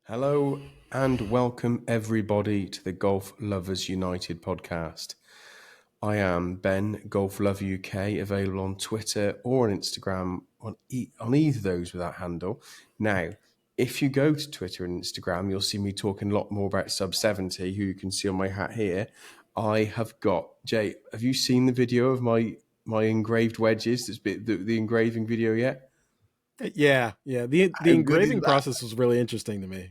Hello and welcome everybody to the Golf Lovers United podcast. I am Ben, Golf Lover UK, available on Twitter or on Instagram on either of those with that handle. Now, if you go to Twitter and Instagram, you'll see me talking a lot more about Sub 70, who you can see on my hat here. I have got, Jay, have you seen the video of my engraved wedges? That's been the engraving video yet? Yeah. The How good is engraving that? process was really interesting to me.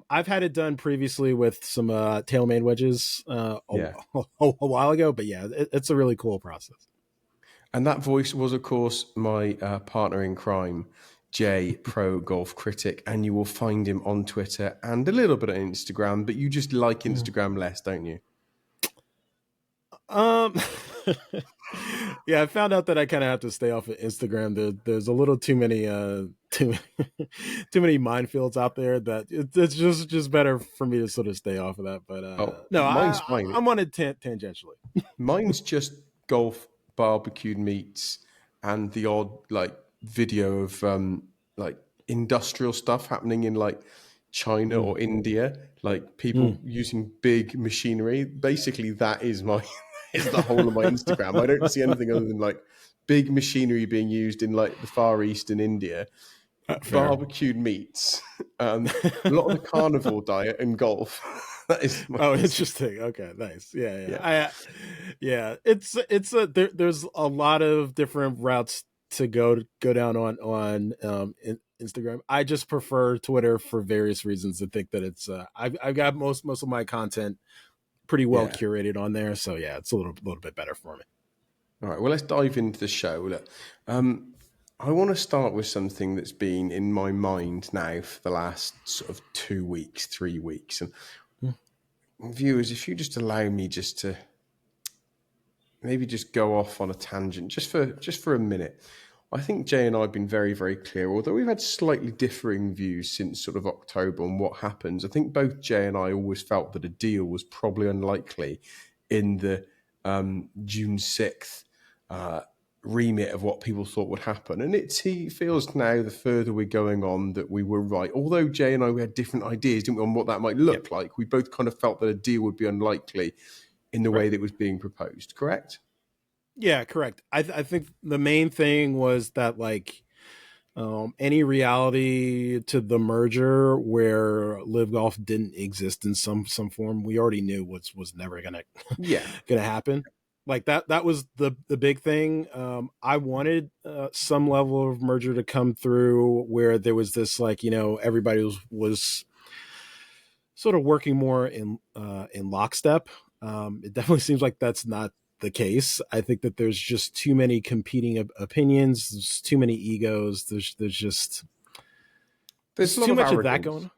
I've had it done previously with some TaylorMade wedges Yeah. a while ago, but yeah, it's a really cool process. And that voice was, of course, my partner in crime, Jay, Pro Golf Critic, and you will find him on Twitter and a little bit on Instagram, but you just like Instagram less, don't you? Um, yeah, I found out that I kind of have to stay off of Instagram. There's a little too many too many minefields out there that it's just better for me to sort of stay off of that. But Oh, no, mine's fine. I'm on it tangentially. Mine's just golf, barbecued meats, and the odd video of like industrial stuff happening in like China or India, like people using big machinery. Basically, that is my is the whole of my Instagram. I don't see anything other than like big machinery being used in like the Far East and India, Fair. barbecued meats, a lot of the carnivore diet, and golf. That is my Oh, Instagram. interesting. Okay, nice. Yeah. There's a lot of different routes to go down on Instagram. I just prefer Twitter for various reasons. I think that it's I've got most of my content pretty well Yeah. curated on there, so yeah, it's a little bit better for me. All right, well, let's dive into the show. Look, I want to start with something that's been in my mind now for the last sort of 2 weeks, 3 weeks. And viewers, if you just allow me just to maybe just go off on a tangent just for a minute. I think Jay and I have been very, very clear, although we've had slightly differing views since sort of October on what happens. I think both Jay and I always felt that a deal was probably unlikely in the June 6th remit of what people thought would happen. And he feels now, the further we're going on, that we were right. Although Jay and I, we had different ideas, didn't we, on what that might look like. We both kind of felt that a deal would be unlikely in the way that it was being proposed, correct? Yeah, correct. I think the main thing was that any reality to the merger where Live Golf didn't exist in some form, we already knew was never gonna Yeah. gonna happen. Like that was the big thing. I wanted some level of merger to come through where there was this everybody was sort of working more in lockstep. It definitely seems like that's not the case. I think that there's just too many competing opinions. There's too many egos. There's There's a lot too of much of that arrogance. going on.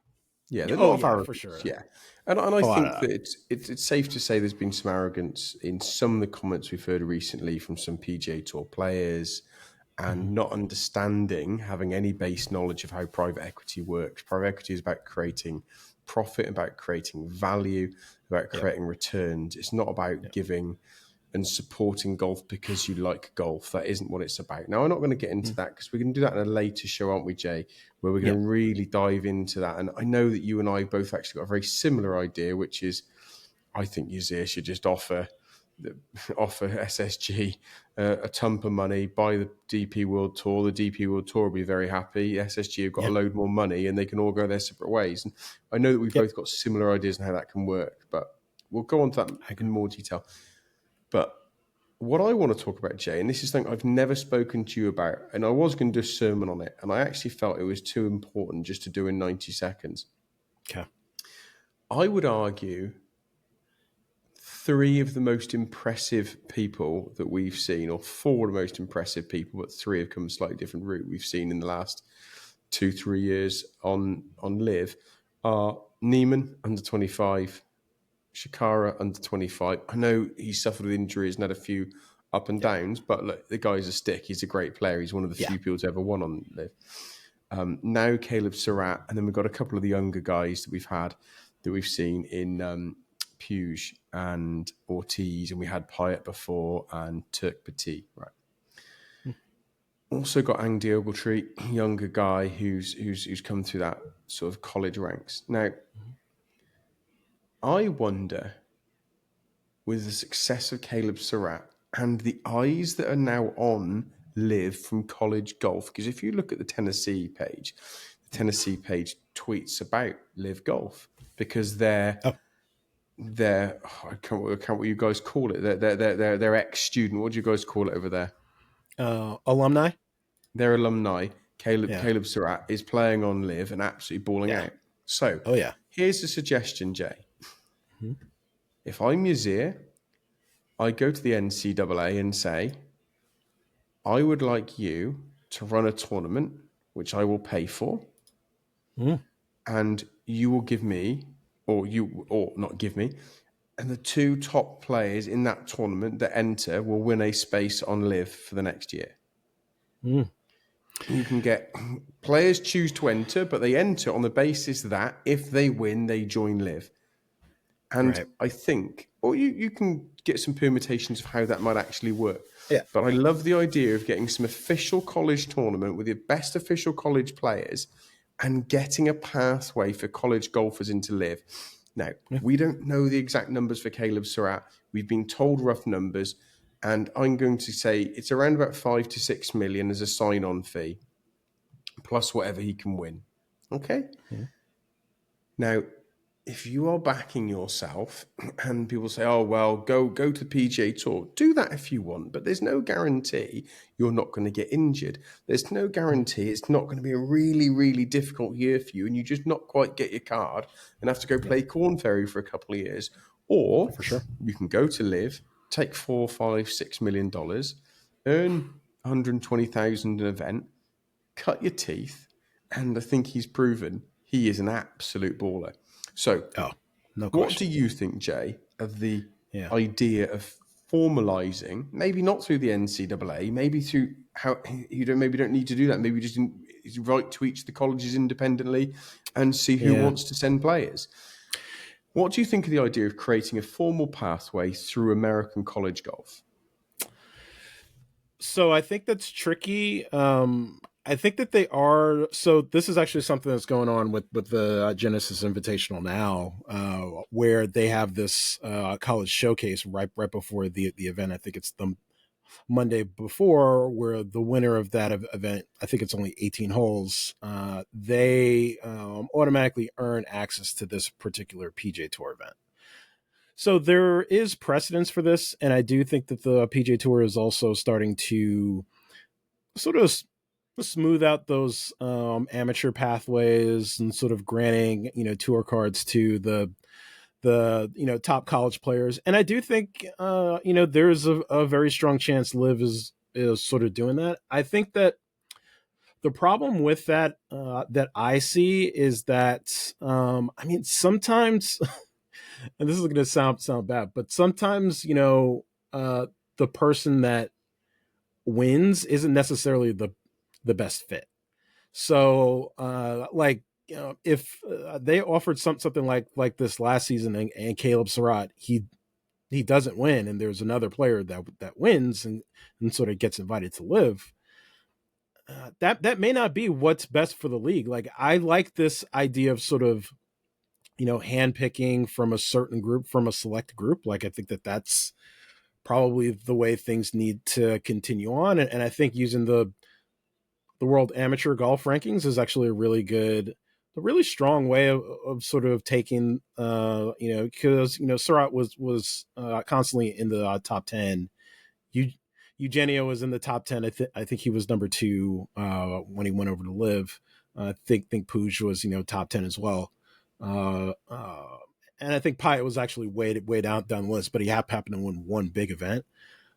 Yeah, there's a Oh lot of yeah, arrogance. for sure. Yeah, and I A lot think of that it's safe to say there's been some arrogance in some of the comments we've heard recently from some PGA Tour players, and not understanding, having any base knowledge of how private equity works. Private equity is about creating profit, about creating value, about creating returns. It's not about giving and supporting golf because you like golf. That isn't what it's about. Now, I'm not going to get into that because we're going to do that in a later show, aren't we, Jay? Where we're going to really dive into that. And I know that you and I both actually got a very similar idea, which is I think Uzir should just offer SSG a ton of money, buy the DP World Tour. The DP World Tour will be very happy. SSG have got a load more money and they can all go their separate ways. And I know that we've both got similar ideas on how that can work, but we'll go on to that in more detail. But what I want to talk about, Jay, and this is something I've never spoken to you about, and I was going to do a sermon on it, and I actually felt it was too important just to do in 90 seconds. Okay. I would argue three of the most impressive people that we've seen, or four of the most impressive people, but three have come a slightly different route we've seen in the last 2-3 years on LIV, are Neiman, under 25, Shakara, under 25. I know he suffered with injuries and had a few up and downs, but look, the guy's a stick. He's a great player. He's one of the few people to ever won on LIV. Now Caleb Surratt, and then we've got a couple of the younger guys that we've seen in Puig and Ortiz, and we had Pyatt before and Turk Petit, right? Also got Andy Ogletree, younger guy who's come through that sort of college ranks. Now, I wonder, with the success of Caleb Surratt and the eyes that are now on LIV from college golf, because if you look at the Tennessee page tweets about LIV golf because they're Oh, I can't what you guys call it. They're ex-student. What do you guys call it over there? alumni. Their alumni. Yeah. Caleb Surratt is playing on LIV and absolutely balling Yeah. out. So Oh yeah. here's a suggestion, Jay. Mhm. If I'm Yazir, I go to the NCAA and say, I would like you to run a tournament, which I will pay for, Mhm. and you will give me, or not give me, and the two top players in that tournament that enter will win a space on LIV for the next year. Mhm. You can get players choose to enter, but they enter on the basis that if they win, they join LIV. And Right. I think, or you can get some permutations of how that might actually work. Yeah. But I love the idea of getting some official college tournament with your best official college players and getting a pathway for college golfers into LIV. Now, Yeah. we don't know the exact numbers for Caleb Surratt. We've been told rough numbers, and I'm going to say it's around about 5 to 6 million as a sign-on fee, plus whatever he can win. Okay? Mhm. Now, if you are backing yourself and people say, oh, well, go to the PGA Tour, do that if you want, but there's no guarantee you're not going to get injured. There's no guarantee it's not going to be a really, really difficult year for you and you just not quite get your card and have to go Yeah. play Corn Ferry for a couple of years. Or For sure. you can go to LIV, take $4, $5, $6 million, earn 120,000 an event, cut your teeth, and I think he's proven he is an absolute baller. So, Oh, no what do question. you think, Jay, of the Yeah. idea of formalizing, maybe not through the NCAA, maybe through how maybe don't need to do that, maybe just write to each of the colleges independently and see who Yeah. wants to send players. What do you think of the idea of creating a formal pathway through American college golf? So I think that's tricky. I think that they are. So this is actually something that's going on with the Genesis Invitational now, where they have this college showcase right before the event. I think it's the Monday before, where the winner of that event, I think it's only 18 holes, they automatically earn access to this particular PJ Tour event. So there is precedence for this, and I do think that the PJ Tour is also starting to sort of smooth out those amateur pathways and sort of granting tour cards to the top college players. And I do think there's a very strong chance LIV is sort of doing that. I think that the problem with that that I see is that I mean sometimes, and this is going to sound bad, but sometimes the person that wins isn't necessarily the best fit. So like if they offered something like this last season, and Caleb Surratt, he doesn't win, and there's another player that wins and sort of gets invited to LIV. That may not be what's best for the league. Like I like this idea of sort of handpicking from a certain group, from a select group. Like I think that that's probably the way things need to continue on, and I think using the World Amateur Golf Rankings is actually a really strong way of sort of taking, because Surratt was constantly in the top 10. Eugenio was in the top 10. I think he was number 2 when he went over to LIV. I think Puig was top 10 as well. Uh, uh, and I think Pyatt was actually way down the list, but he happened to win one big event.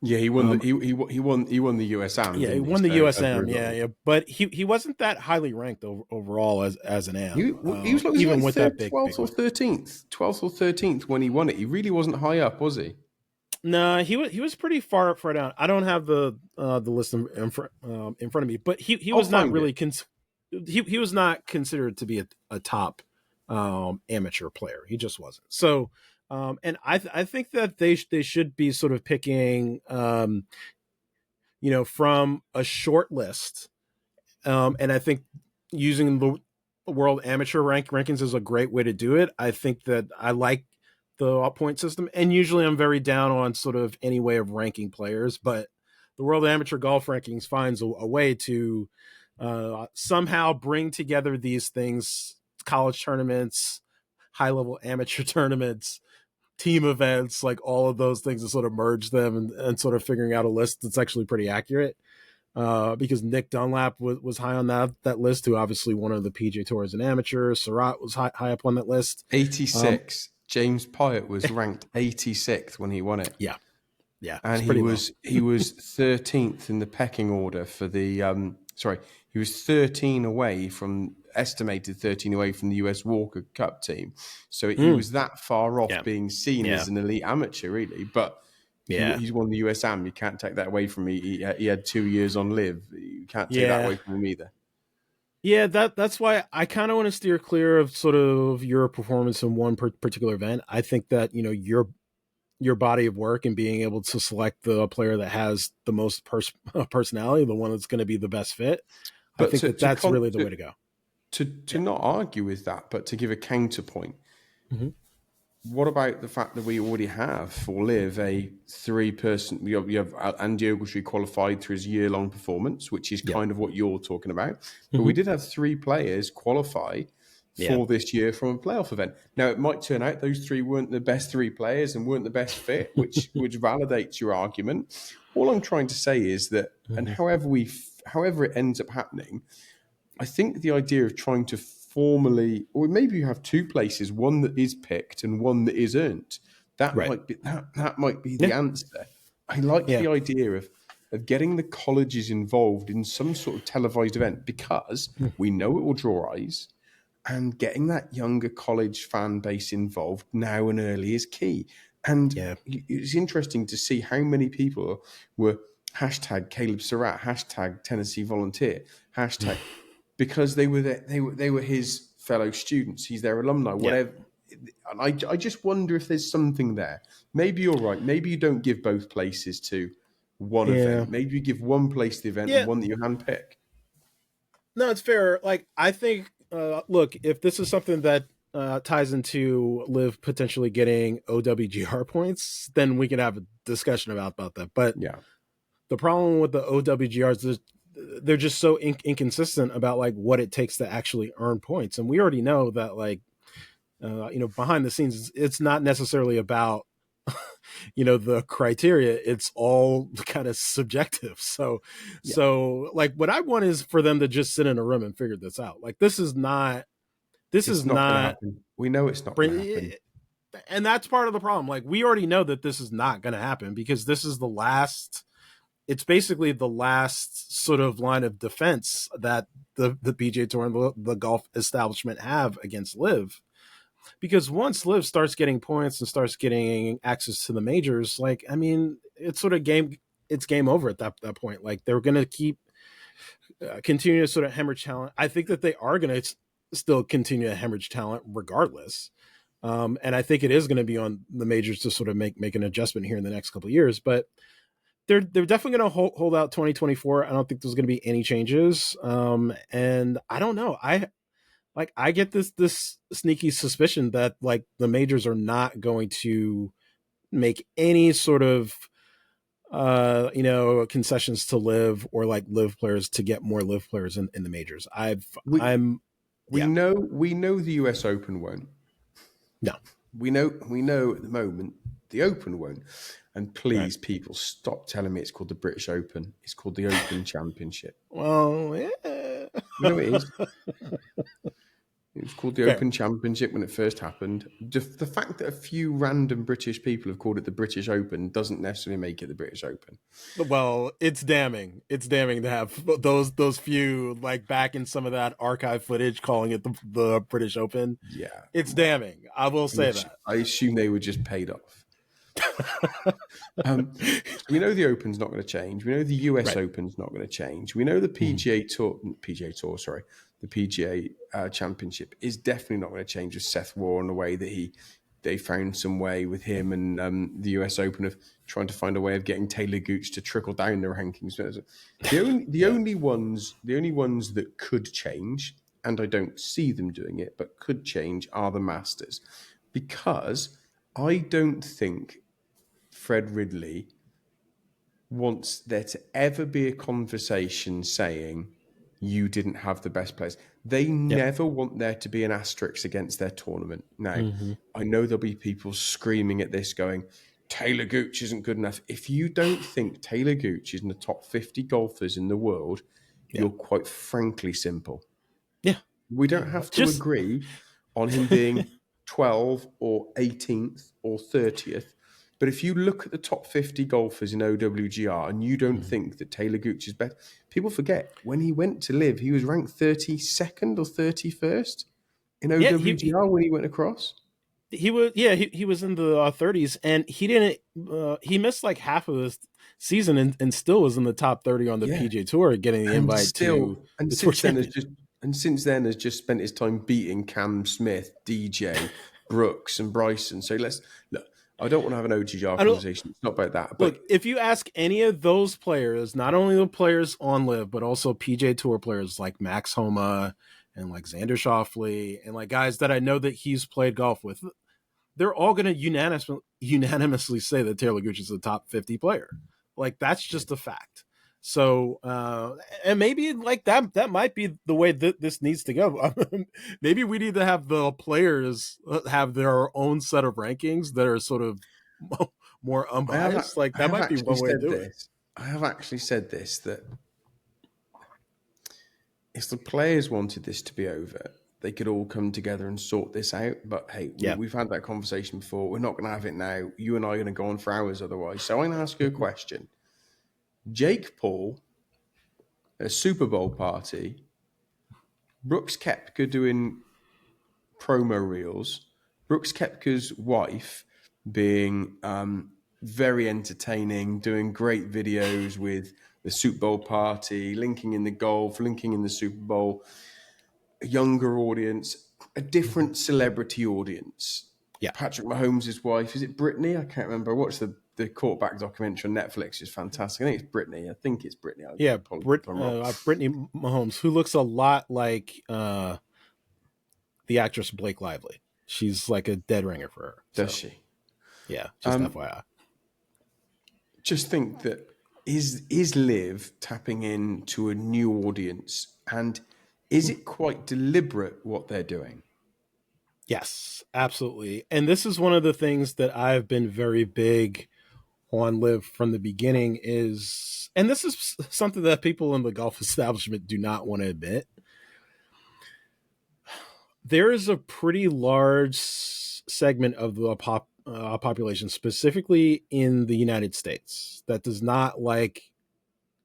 Yeah, he won. Um, He won the USM, Yeah, he didn't he? won the So USM. Yeah, but he wasn't that highly ranked overall as an he AM, was even like with that third, big 12th or win. 13th when he won it. He really wasn't high up, was he? No, he was pretty far down. I don't have the list in front of me, but he I'll was not find it. really he was not considered to be a top amateur player. He just wasn't. So and I think that they should be sort of picking from a short list. And I think using the world amateur rankings is a great way to do it. I think that I like the point system, and usually I'm very down on sort of any way of ranking players, but the world amateur golf rankings finds a way to somehow bring together these things: college tournaments, high level amateur tournaments, team events, like all of those things, and sort of merge them and sort of figuring out a list that's actually pretty accurate. Because Nick Dunlap was high on that list, who obviously won the PGA Tour as an amateur. Surratt was high up on that list. 86. James Pyatt was ranked 86th when he won it. Yeah, And he was 13th in the pecking order for the he was 13 away from estimated 13 away from the US Walker Cup team. So he was that far off being seen as an elite amateur, really. But he's won the US Am. You can't take that away from me. He had 2 years on LIV. You can't take that away from him either. Yeah, that's why I kind of want to steer clear of sort of your performance in one particular event. I think that your body of work and being able to select the player that has the most personality, the one that's going to be the best fit. But I think that's really the way to go. To not argue with that, but to give a counterpoint. Mm-hmm. What about the fact that we already have for LIV a 3-person? You have Andy Ogletree qualified through his year-long performance, which is kind of what you're talking about. But we did have 3 players qualify for this year from a playoff event. Now, it might turn out those 3 weren't the best 3 players and weren't the best fit, which validates your argument. All I'm trying to say is that, and however it ends up happening, I think the idea of trying to formally, or maybe you have 2 places, one that is picked and one that is earned. That might be the answer. I like the idea of getting the colleges involved in some sort of televised event, because we know it will draw eyes, and getting that younger college fan base involved now and early is key. And it's interesting to see how many people were hashtag Caleb Surratt, hashtag Tennessee Volunteer, hashtag, because they were his fellow students. He's their alumni, whatever. And I just wonder if there's something there. Maybe you're right. Maybe you don't give both places to one event. Maybe you give one place to the event and one that you handpick. No, it's fair. Like, I think, look, if this is something that ties into LIV potentially getting OWGR points, then we can have a discussion about that. But the problem with the OWGRs is they're just so inconsistent about like what it takes to actually earn points. And we already know that, like, behind the scenes, it's not necessarily about, the criteria. It's all kind of subjective. So like, what I want is for them to just sit in a room and figure this out. Like, this is not gonna happen. We know it's not going to happen. And that's part of the problem. Like, we already know that this is not going to happen, because this is it's basically the last sort of line of defense that the PGA Tour and the golf establishment have against LIV. Because once LIV starts getting points and starts getting access to the majors, like, I mean, it's sort of it's game over at that point. Like, they're going to keep continue to sort of hemorrhage talent. I think that they are going to still continue to hemorrhage talent regardless. And I think it is going to be on the majors to sort of make an adjustment here in the next couple of years. But they're definitely going to hold out 2024. I don't think there's going to be any changes. And I don't know. I get this sneaky suspicion that, like, the majors are not going to make any sort of concessions to LIV, or like LIV players to get more LIV players in the majors. We know the US Open won't. No. We know at the moment the Open won't. And please, people, stop telling me it's called the British Open. It's called the Open Championship. Well, it is. It was called the Open Championship when it first happened. The fact that a few random British people have called it the British Open doesn't necessarily make it the British Open. Well, it's damning. It's damning to have those few, like, back in some of that archive footage calling it the British Open. Yeah. It's damning. I will say that. I assume they were just paid off. We know the Open's not going to change. We know the US Open's not going to change. We know the PGA Tour, the PGA Championship is definitely not going to change with Seth Warren the way that he they found some way with him and the US Open of trying to find a way of getting Taylor Gooch to trickle down the rankings. The only ones that could change, and I don't see them doing it, but could change, are the Masters, because I don't think Fred Ridley wants there to ever be a conversation saying you didn't have the best players. They never want there to be an asterisk against their tournament. Now, I know there'll be people screaming at this going, Taylor Gooch isn't good enough. If you don't think Taylor Gooch is in the top 50 golfers in the world, you're quite frankly simple. Yeah. We don't have to agree on him being 12 or 18th or 30th. But if you look at the top 50 golfers in OWGR and you don't think that Taylor Gooch is better, people forget when he went to LIV, he was ranked 32nd or 31st in OWGR when he went across. He was in the 30s, and he didn't. He missed like half of the season, and still was in the top 30 on the PGA Tour, getting the invite to the Tour Championship. Since then has just spent his time beating Cam Smith, DJ, Brooks, and Bryson. So look. I don't want to have an OGR conversation. It's not about that. But look, if you ask any of those players, not only the players on LIV, but also PGA Tour players like Max Homa and like Xander Schauffele and like guys that I know that he's played golf with, they're all going to unanimously say that Taylor Gooch is a top 50 player. Like, that's just a fact. So, and maybe like that might be the way that this needs to go. Maybe we need to have the players have their own set of rankings that are sort of more unbiased. Like, that might be one way to do it. I have actually said this, that if the players wanted this to be over, they could all come together and sort this out. But hey, we've had that conversation before. We're not going to have it now. You and I are going to go on for hours otherwise. So I'm going to ask you a question. Jake Paul, a Super Bowl party, Brooks Koepka doing promo reels, Brooks Koepka's wife being very entertaining, doing great videos with the Super Bowl party, linking in the golf, linking in the Super Bowl, a younger audience, a different celebrity audience. Yeah. Patrick Mahomes' wife, is it Brittany? I can't remember. What's the quarterback documentary on Netflix is fantastic. I think it's Brittany. Brittany Mahomes, who looks a lot like the actress Blake Lively. She's like a dead ringer for her. Does she? Yeah, just FYI. Just think that is LIV tapping into a new audience, and is it quite deliberate what they're doing? Yes, absolutely. And this is one of the things that I've been very big on LIV from the beginning is, and this is something that people in the golf establishment do not want to admit. There is a pretty large segment of the population, specifically in the United States, that does not like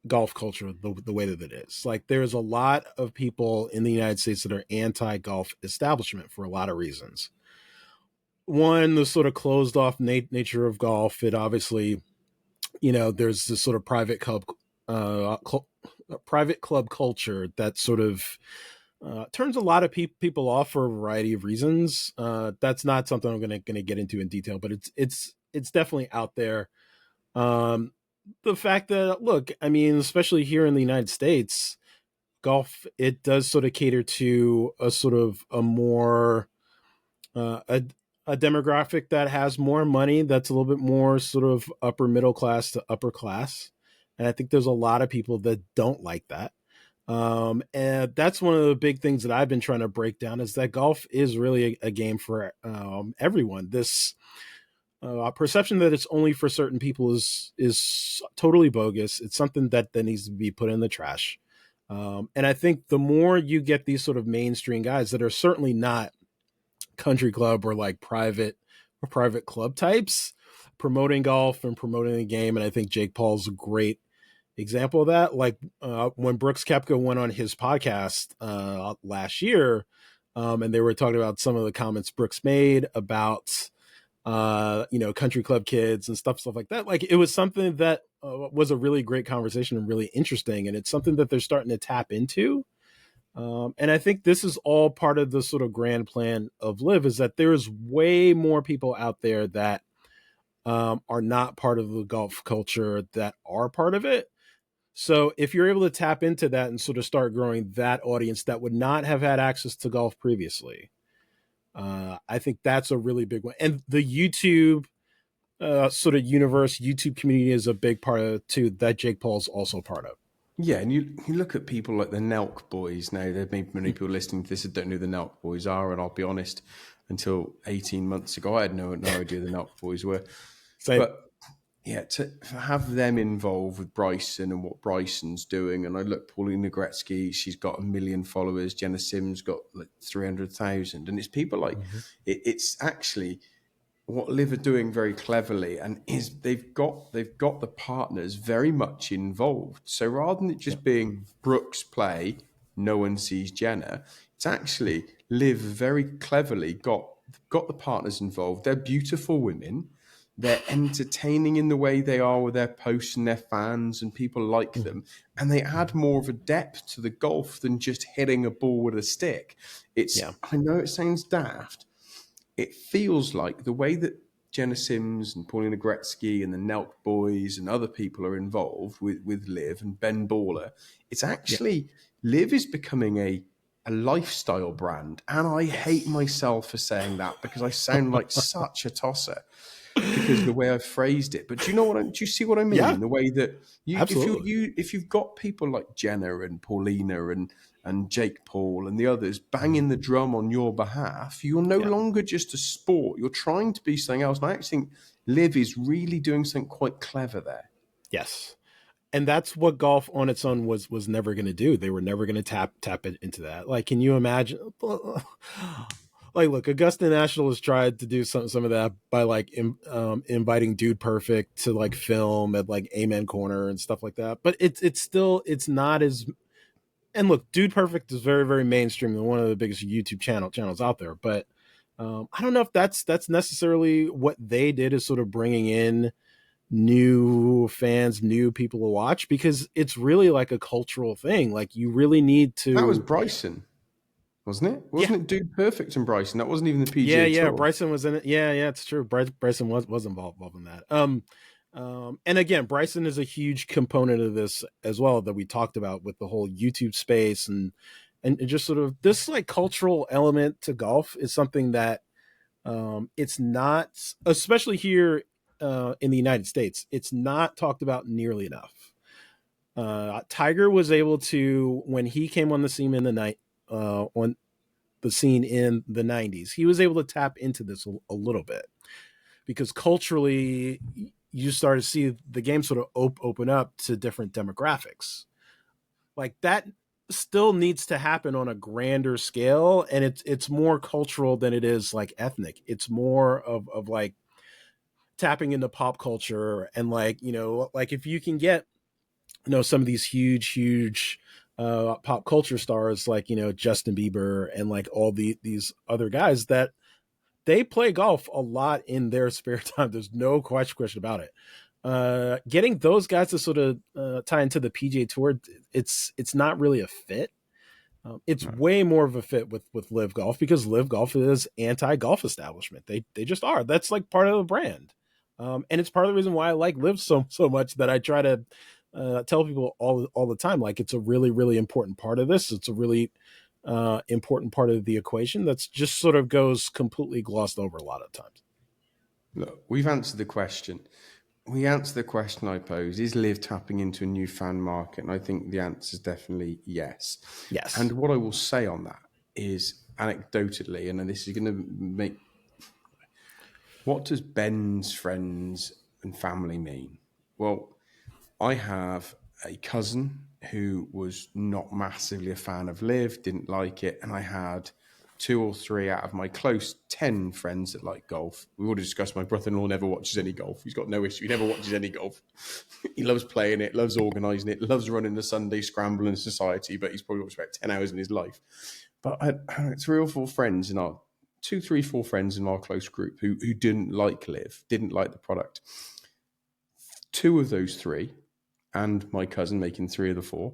golf culture the way that it is. Like, there's a lot of people in the United States that are anti-golf establishment for a lot of reasons. One, the sort of closed off nature of golf. It obviously, there's this sort of private club culture that sort of turns a lot of people off for a variety of reasons. That's not something I'm going to get into in detail, but it's definitely out there. The fact that, look, I mean, especially here in the United States, golf, it does sort of cater to a sort of a more a demographic that has more money, that's a little bit more sort of upper middle class to upper class. And I think there's a lot of people that don't like that. And that's one of the big things that I've been trying to break down, is that golf is really a game for everyone. This perception that it's only for certain people is totally bogus. It's something that needs to be put in the trash. And I think the more you get these sort of mainstream guys that are certainly not country club or like private club types promoting golf and promoting the game, and I think Jake Paul's a great example of that. Like when Brooks Koepka went on his podcast last year, and they were talking about some of the comments Brooks made about country club kids and stuff like that. Like, it was something that was a really great conversation and really interesting, and it's something that they're starting to tap into. And I think this is all part of the sort of grand plan of LIV, is that there's way more people out there that are not part of the golf culture that are part of it. So if you're able to tap into that and sort of start growing that audience that would not have had access to golf previously, I think that's a really big one. And the YouTube sort of universe, YouTube community is a big part of it too, that Jake Paul's also part of. Yeah, and you look at people like the Nelk boys now. There may be many people listening to this that don't know who the Nelk boys are, and I'll be honest, until 18 months ago, I had no idea the Nelk boys were. Same. But yeah, to have them involved with Bryson and what Bryson's doing, and I look, Paulina Gretzky, she's got 1 million followers. Jenna Sims got like 300,000, and it's people like it's actually what LIV are doing very cleverly, and is they've got the partners very much involved. So rather than it just being Brooks play, no one sees Jenna, it's actually LIV very cleverly got the partners involved. They're beautiful women. They're entertaining in the way they are with their posts and their fans, and people like them. And they add more of a depth to the golf than just hitting a ball with a stick. I know it sounds daft. It feels like the way that Jenna Sims and Paulina Gretzky and the Nelk boys and other people are involved with LIV and Ben Baller, it's actually LIV is becoming a lifestyle brand. And I hate myself for saying that because I sound like such a tosser because of the way I phrased it. But do you know what? Do you see what I mean? Yeah. In the way that Absolutely. if you've got people like Jenna and Paulina and Jake Paul and the others banging the drum on your behalf, you're no longer just a sport. You're trying to be something else. And I actually think LIV is really doing something quite clever there. Yes. And that's what golf on its own was never going to do. They were never going to tap it into that. Like, can you imagine? Like, look, Augusta National has tried to do some of that by like inviting Dude Perfect to like film at like Amen Corner and stuff like that. But it's still, it's not as. And look, Dude Perfect is very, very mainstream and one of the biggest YouTube channels out there. But I don't know if that's necessarily what they did, is sort of bringing in new fans, new people to watch, because it's really like a cultural thing. Like, you really need That was to. Bryson, wasn't it? Yeah. Wasn't it Dude Perfect and Bryson? That wasn't even the PGA Yeah. Tour. Bryson was in it. Yeah, it's true. Bryson was involved in that. And again, Bryson is a huge component of this as well, that we talked about with the whole YouTube space and just sort of this like cultural element to golf is something that it's not, especially here in the United States, it's not talked about nearly enough. Tiger was able to, when he came on the scene in the night, on the scene in the 90s, he was able to tap into this a little bit, because culturally you start to see the game sort of open up to different demographics. Like, that still needs to happen on a grander scale, and it's more cultural than it is like ethnic. It's more of like tapping into pop culture, and like, like if you can get, some of these huge pop culture stars like, Justin Bieber and like all these other guys, that they play golf a lot in their spare time. There's no question about it. Getting those guys to sort of tie into the PGA Tour, it's not really a fit. It's way more of a fit with LIV Golf, because LIV Golf is anti-golf establishment. They just are. That's like part of the brand, and it's part of the reason why I like LIV so much, that I try to tell people all the time. Like, it's a really, really important part of this. It's a really important part of the equation that's just sort of goes completely glossed over a lot of times. Look, we've answered the question. We answered the question I posed. Is LIV tapping into a new fan market? And I think the answer is definitely yes. Yes. And what I will say on that is, anecdotally, and this is going to make, what does Ben's friends and family mean? Well, I have a cousin who was not massively a fan of LIV, didn't like it, and I had 2 or 3 out of my close 10 friends that like golf. We already discussed my brother-in-law never watches any golf. He's got no issue. He never watches any golf. He loves playing it, loves organising it, loves running the Sunday scramble in society, but he's probably watched about 10 hours in his life. But I had 3 or 4 friends in our, 2, 3, 4 friends in our close group who didn't like LIV, didn't like the product. 2 of those 3, and my cousin making 3 of the 4,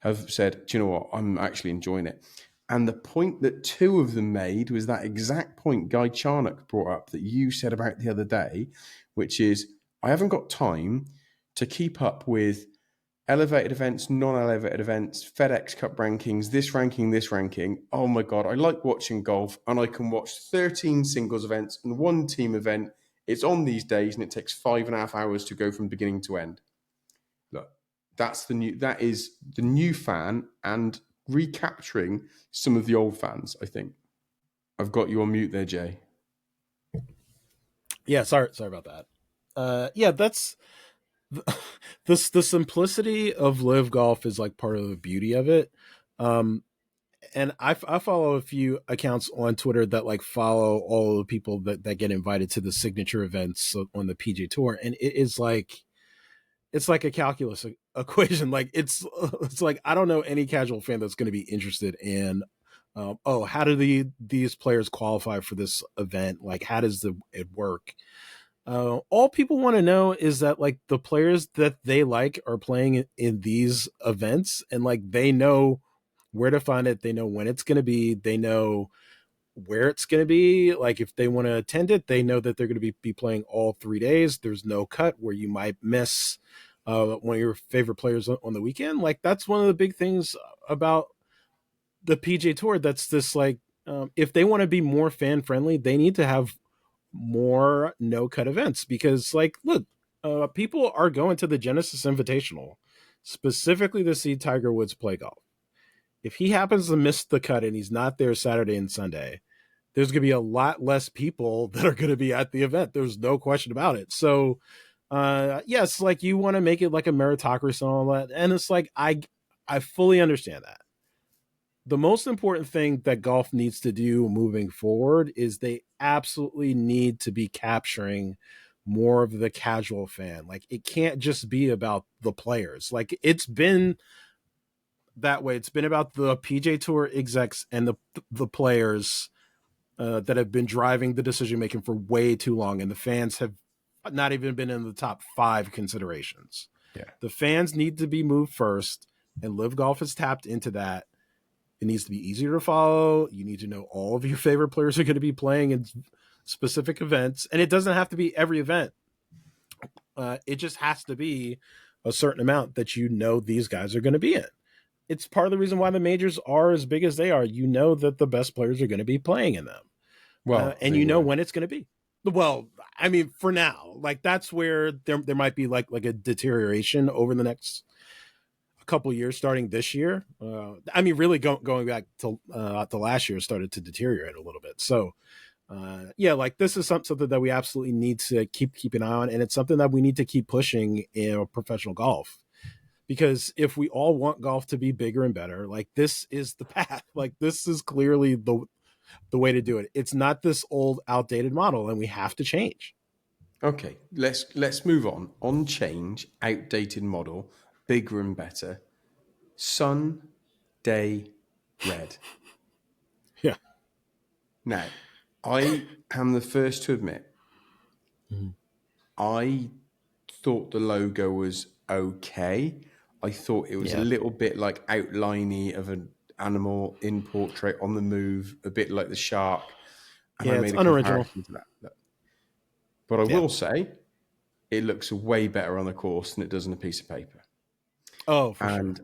have said, do you know what, I'm actually enjoying it. And the point that two of them made was that exact point Guy Charnock brought up that you said about the other day, which is, I haven't got time to keep up with elevated events, non-elevated events, FedEx Cup rankings, this ranking, this ranking. Oh my God, I like watching golf, and I can watch 13 singles events and one team event. It's on these days and it takes 5.5 hours to go from beginning to end. Look, that is the new fan and recapturing some of the old fans, I think. I've got you on mute there, Jay. Yeah, sorry about that. Yeah, that's the simplicity of live golf is like part of the beauty of it. And I follow a few accounts on Twitter that like follow all the people that get invited to the signature events on the PGA Tour, and it is like it's like a calculus equation. Like it's like I don't know any casual fan that's going to be interested in how do these players qualify for this event? Like how does it work? All people want to know is that like the players that they like are playing in these events, and like they know where to find it, they know when it's going to be, they know where it's going to be. Like if they want to attend it, they know that they're going to be playing all 3 days. There's no cut where you might miss one of your favorite players on the weekend. Like that's one of the big things about the PGA Tour. That's this like if they want to be more fan friendly, they need to have more no cut events, because like look, people are going to the Genesis Invitational specifically to see Tiger Woods play golf. If he happens to miss the cut and he's not there Saturday and Sunday, there's going to be a lot less people that are going to be at the event. There's no question about it. So, yes, like you want to make it like a meritocracy and all that. And it's like, I fully understand that. The most important thing that golf needs to do moving forward is they absolutely need to be capturing more of the casual fan. Like it can't just be about the players. Like it's been that way. It's been about the PGA Tour execs and the players that have been driving the decision making for way too long, and the fans have not even been in the top 5 considerations. Yeah. The fans need to be moved first, and Live Golf has tapped into that. It needs to be easier to follow. You need to know all of your favorite players are going to be playing in specific events, and it doesn't have to be every event. It just has to be a certain amount that you know these guys are going to be in. It's part of the reason why the majors are as big as they are. You know that the best players are going to be playing in them. Well, and you know when it's going to be. Well, I mean, for now, like that's where there might be like a deterioration over the next couple of years, starting this year. I mean, really going back to last year, started to deteriorate a little bit. So, yeah, like this is something that we absolutely need to keep an eye on, and it's something that we need to keep pushing in professional golf. Because if we all want golf to be bigger and better, like this is the path. Like this is clearly the way to do it. It's not this old, outdated model, and we have to change. Okay, let's move on. On change, outdated model, bigger and better. Sun, day, red. Yeah. Now, I am the first to admit, I thought the logo was okay. I thought it was a little bit like outliney of an animal in portrait on the move, a bit like the shark. And I made a comparison to that. But I will say, it looks way better on the course than it does on a piece of paper. Oh, for and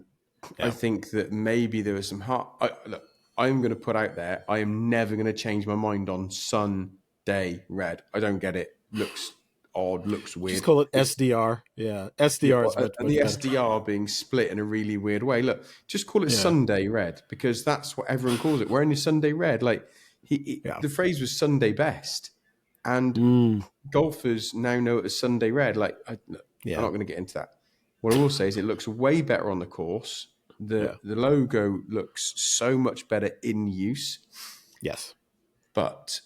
sure. I think that maybe there was some heart. Look, I'm going to put out there, I am never going to change my mind on sun, day, red. I don't get it. Looks odd, looks weird. Just call it SDR. Yeah, SDR is much the better. SDR being split in a really weird way. Look, just call it Sunday red, because that's what everyone calls it. Wearing your Sunday red. Like the phrase was Sunday best. And golfers now know it as Sunday red. Like, I'm not going to get into that. What I will say is it looks way better on the course. The logo looks so much better in use. Yes. But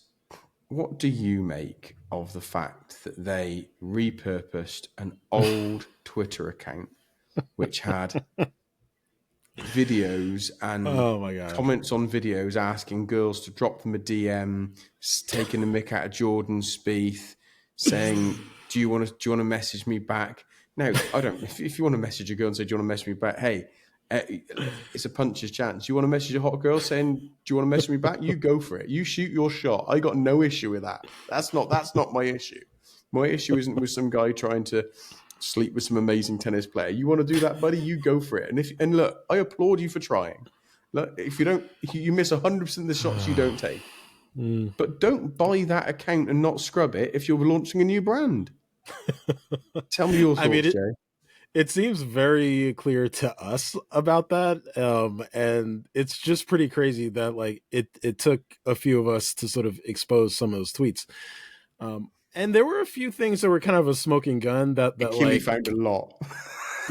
what do you make of the fact that they repurposed an old Twitter account which had videos and comments on videos asking girls to drop them a DM, taking a mick out of Jordan Spieth, saying, "Do you want to message me back?" Now, I don't. If you want to message a girl and say, "Do you want to message me back?" Hey, It's a puncher's chance. You want to message a hot girl saying, "Do you want to message me back?" You go for it. You shoot your shot. I got no issue with that. That's not my issue. My issue isn't with some guy trying to sleep with some amazing tennis player. You want to do that, buddy? You go for it. And look, I applaud you for trying. Look, if you miss 100% of the shots you don't take. But don't buy that account and not scrub it if you're launching a new brand. Tell me your thoughts, Jay. It seems very clear to us about that. And it's just pretty crazy that like it took a few of us to sort of expose some of those tweets. And there were a few things that were kind of a smoking gun that Achille like found a lot.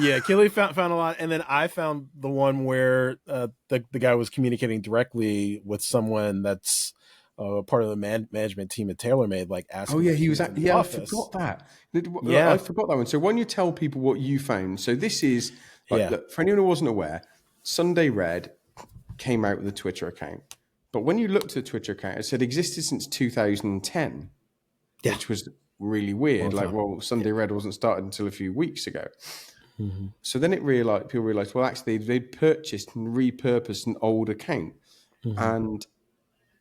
Yeah, Achille found a lot, and then I found the one where the guy was communicating directly with someone that's part of the management team at TaylorMade, like asking. Oh yeah, he was. I forgot that. Yeah, I forgot that one. So when you tell people what you found, so this is like, look, for anyone who wasn't aware, Sunday Red came out with a Twitter account, but when you looked at the Twitter account, it said existed since 2010, which was really weird. Like, well, Sunday Red wasn't started until a few weeks ago. So then people realized, well, actually, they'd purchased and repurposed an old account. And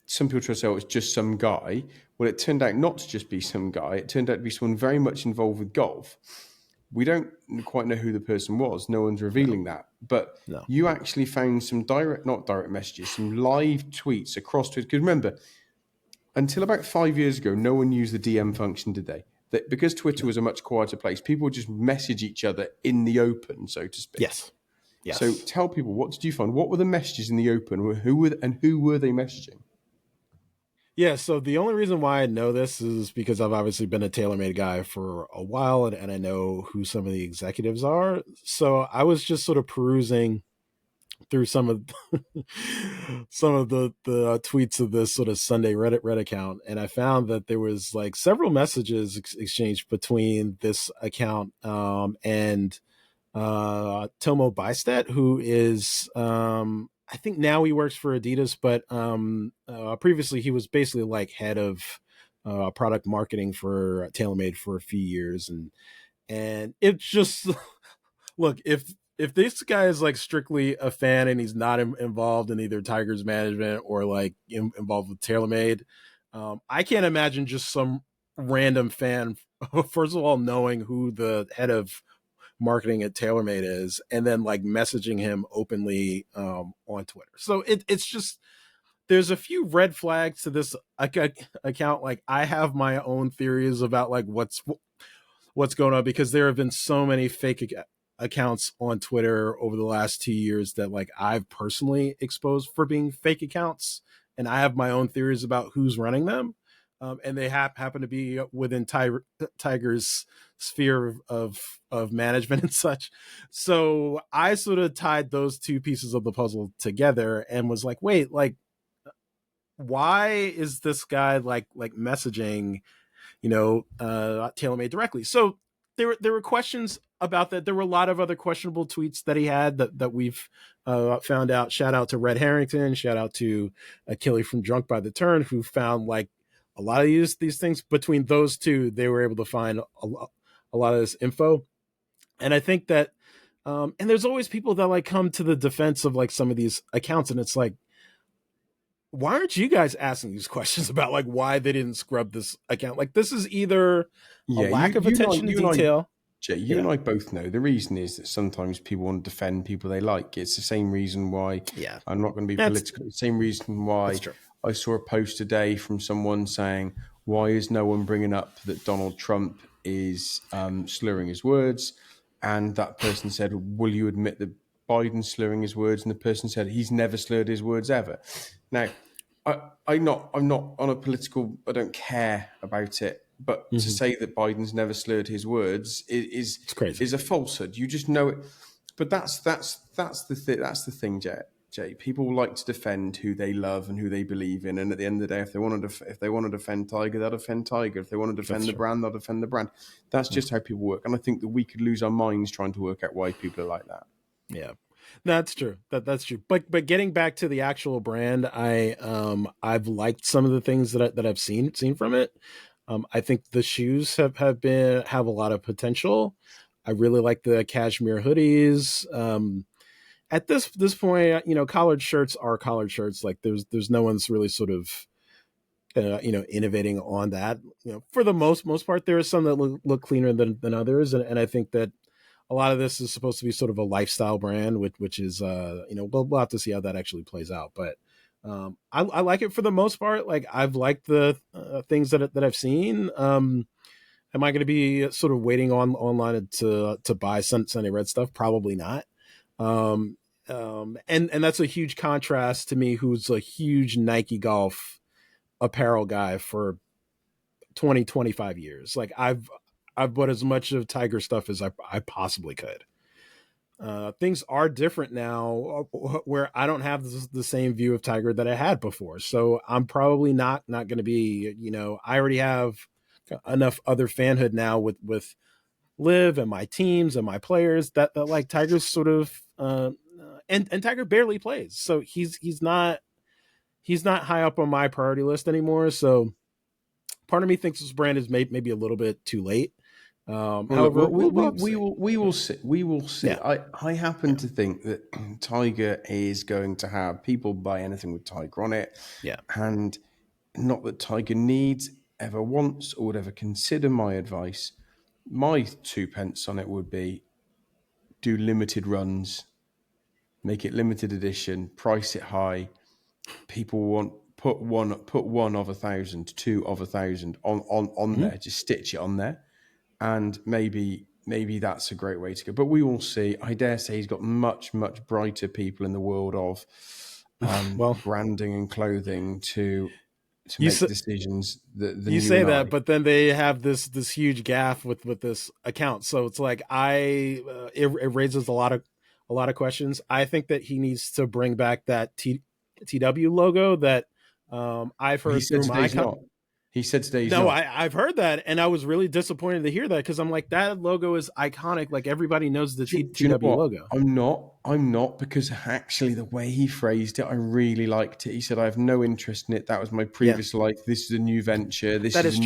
some people try to say, oh, it's just some guy. Well, it turned out not to just be some guy. It turned out to be someone very much involved with golf. We don't quite know who the person was. No one's revealing that. But you actually found some not direct messages, some live tweets across Twitter. Because remember, until about 5 years ago, no one used the DM function, did they? That because Twitter was a much quieter place, people would just message each other in the open, so to speak. Yes. So tell people, what did you find? What were the messages in the open? Who were they messaging? Yeah, so the only reason why I know this is because I've obviously been a TaylorMade guy for a while, and I know who some of the executives are. So I was just sort of perusing through some of the tweets of this sort of Sunday Reddit account, and I found that there was like several messages exchanged between this account and Tomo Bystedt, who is I think now he works for Adidas, but previously he was basically like head of product marketing for TaylorMade for a few years, and it's just look, if this guy is like strictly a fan and he's not involved in either Tiger's management or like involved with TaylorMade, I can't imagine just some random fan, first of all, knowing who the head of marketing at TaylorMade is, and then like messaging him openly on Twitter. So it's just, there's a few red flags to this account. Like I have my own theories about like what's going on, because there have been so many fake accounts on Twitter over the last 2 years that like I've personally exposed for being fake accounts, and I have my own theories about who's running them. And they happen to be within Tiger's sphere of management and such. So I sort of tied those two pieces of the puzzle together and was like, wait, like, why is this guy like messaging, TaylorMade directly? So there were questions about that. There were a lot of other questionable tweets that he had that we've found out. Shout out to Red Harrington. Shout out to Achille from Drunk by the Turn, who found like a lot of these things. Between those two, they were able to find a lot of this info. And I think that, and there's always people that like come to the defense of like some of these accounts, and it's like, why aren't you guys asking these questions about like why they didn't scrub this account? Like this is either a lack of attention to detail. Jay, you and I both know the reason is that sometimes people want to defend people they like. It's the same reason why I'm not going to be political. It's the same reason why I saw a post today from someone saying, why is no one bringing up that Donald Trump is slurring his words? And that person said, will you admit that Biden's slurring his words? And the person said, he's never slurred his words ever. Now, I'm not on a political, I don't care about it. But to say that Biden's never slurred his words is a falsehood. You just know it. But that's the thing, Jay. People like to defend who they love and who they believe in. And at the end of the day, if they want to defend Tiger, they'll defend Tiger. If they want to defend the brand, they'll defend the brand. That's just how people work. And I think that we could lose our minds trying to work out why people are like that. Yeah. That's true. That's true. But getting back to the actual brand, I've liked some of the things that I've seen from it. I think the shoes have a lot of potential. I really like the cashmere hoodies. at this point, collared shirts are collared shirts. Like there's no one's really sort of innovating on that. For the most part, there are some that look cleaner than others, and I think that a lot of this is supposed to be sort of a lifestyle brand, which is we'll have to see how that actually plays out. But I like it for the most part. Like I've liked the things that I've seen. Am I going to be sort of waiting online to buy Sunday Red stuff? Probably not. And that's a huge contrast to me, who's a huge Nike golf apparel guy for 25 years. Like I've bought as much of Tiger stuff as I possibly could. Things are different now, where I don't have the same view of Tiger that I had before. So I'm probably not going to be, I already have enough other fanhood now with LIV and my teams and my players that like Tiger's sort of, and Tiger barely plays. So he's not high up on my priority list anymore. So part of me thinks this brand is maybe a little bit too late. However, we will see. We will see. Yeah. I happen to think that Tiger is going to have people buy anything with Tiger on it. Yeah. And not that Tiger needs, ever wants, or would ever consider my advice. My 2 pence on it would be do limited runs, make it limited edition, price it high. People want put one of 1,000, 2 of 1,000 on there. Just stitch it on there. And maybe that's a great way to go. But we will see. I dare say he's got much, much brighter people in the world of branding and clothing to make decisions than you say that, I. but then they have this huge gaffe with this account. So it's like it raises a lot of questions. I think that he needs to bring back that TW logo that I've heard through my not. He said today he's no, not. I've heard that, and I was really disappointed to hear that, because I'm like, that logo is iconic. Like everybody knows the TW logo. I'm not, because actually the way he phrased it, I really liked it. He said, "I have no interest in it. That was my previous life. This is a new venture. This is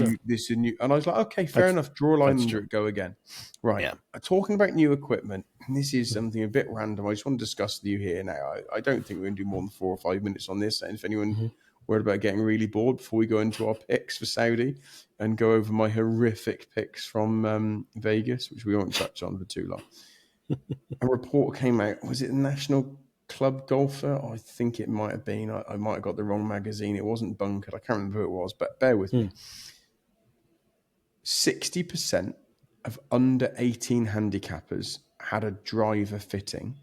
a new." And I was like, "Okay, fair enough. Draw a line under it. Go again." Right. Yeah. Talking about new equipment, and this is something a bit random. I just want to discuss with you here now. I don't think we're going to do more than 4 or 5 minutes on this. And if anyone worried about getting really bored before we go into our picks for Saudi and go over my horrific picks from Vegas, which we won't touch on for too long. A report came out. Was it the National Club Golfer? I think it might have been. I might have got the wrong magazine. It wasn't bunkered. I can't remember who it was, but bear with me. 60% of under 18 handicappers had a driver fitting.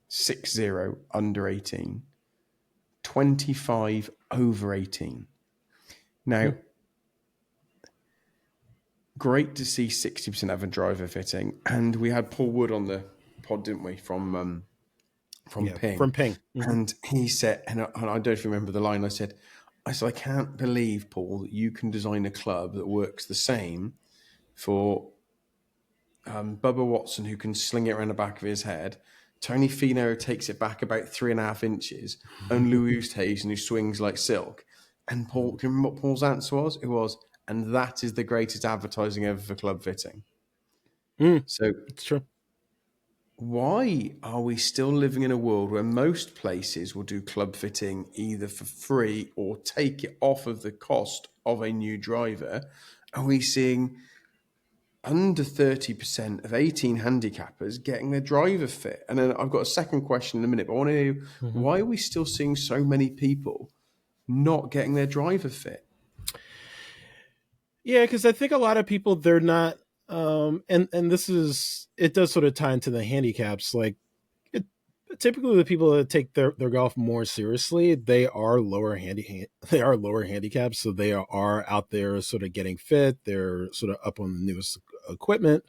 60 under 18. 25 over 18. Now, great to see 60% have a driver fitting. And we had Paul Wood on the pod, didn't we, from Ping. From Ping. And he said, and I don't remember the line, I said, I can't believe, Paul, that you can design a club that works the same for Bubba Watson, who can sling it around the back of his head, Tony Finau takes it back about 3.5 inches, and Louis Oosthuizen, who swings like silk. And Paul, do you remember what Paul's answer was? It was, and that is the greatest advertising ever for club fitting. So it's true. Why are we still living in a world where most places will do club fitting either for free or take it off of the cost of a new driver? Are we seeing under 30% of 18 handicappers getting their driver fit? And then I've got a second question in a minute, but I want to know, why are we still seeing so many people not getting their driver fit? Yeah, because I think a lot of people, they're not, and this is, it does sort of tie into the handicaps. Like typically the people that take their golf more seriously, they are lower handicaps. So they are out there sort of getting fit. They're sort of up on the newest equipment.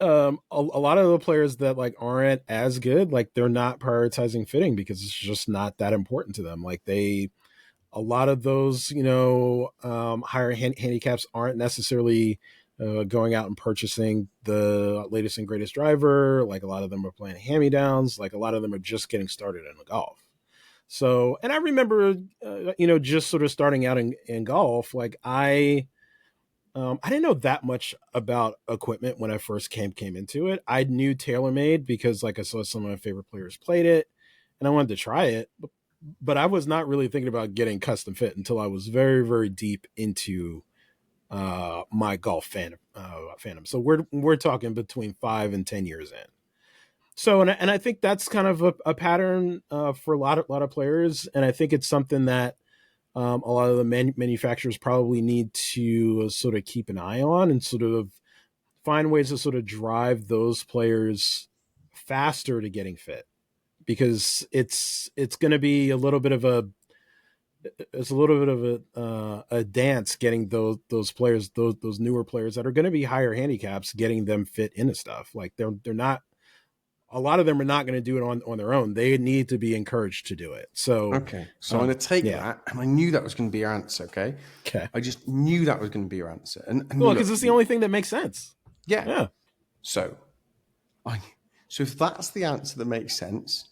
A lot of the players that like aren't as good, like they're not prioritizing fitting because it's just not that important to them. Like a lot of those, higher handicaps aren't necessarily going out and purchasing the latest and greatest driver. Like a lot of them are playing hand-me-downs. Like a lot of them are just getting started in golf. So, and I remember, just sort of starting out in golf, like I I didn't know that much about equipment when I first came into it. I knew TaylorMade because like I saw some of my favorite players played it, and I wanted to try it. But I was not really thinking about getting custom fit until I was very, very deep into my golf fandom. So we're talking between 5 and 10 years in. So and I think that's kind of a pattern for a lot of players, and I think it's something that a lot of the manufacturers probably need to sort of keep an eye on and sort of find ways to sort of drive those players faster to getting fit, because it's going to be a little bit of a dance getting those players, those newer players that are going to be higher handicaps, getting them fit into stuff. Like they're not, a lot of them are not going to do it on their own. They need to be encouraged to do it. So Okay, so I'm going to take that, and I knew that was going to be your answer. Okay, I just knew that was going to be your answer, and well, because it's the only thing that makes sense. Yeah. So if that's the answer that makes sense,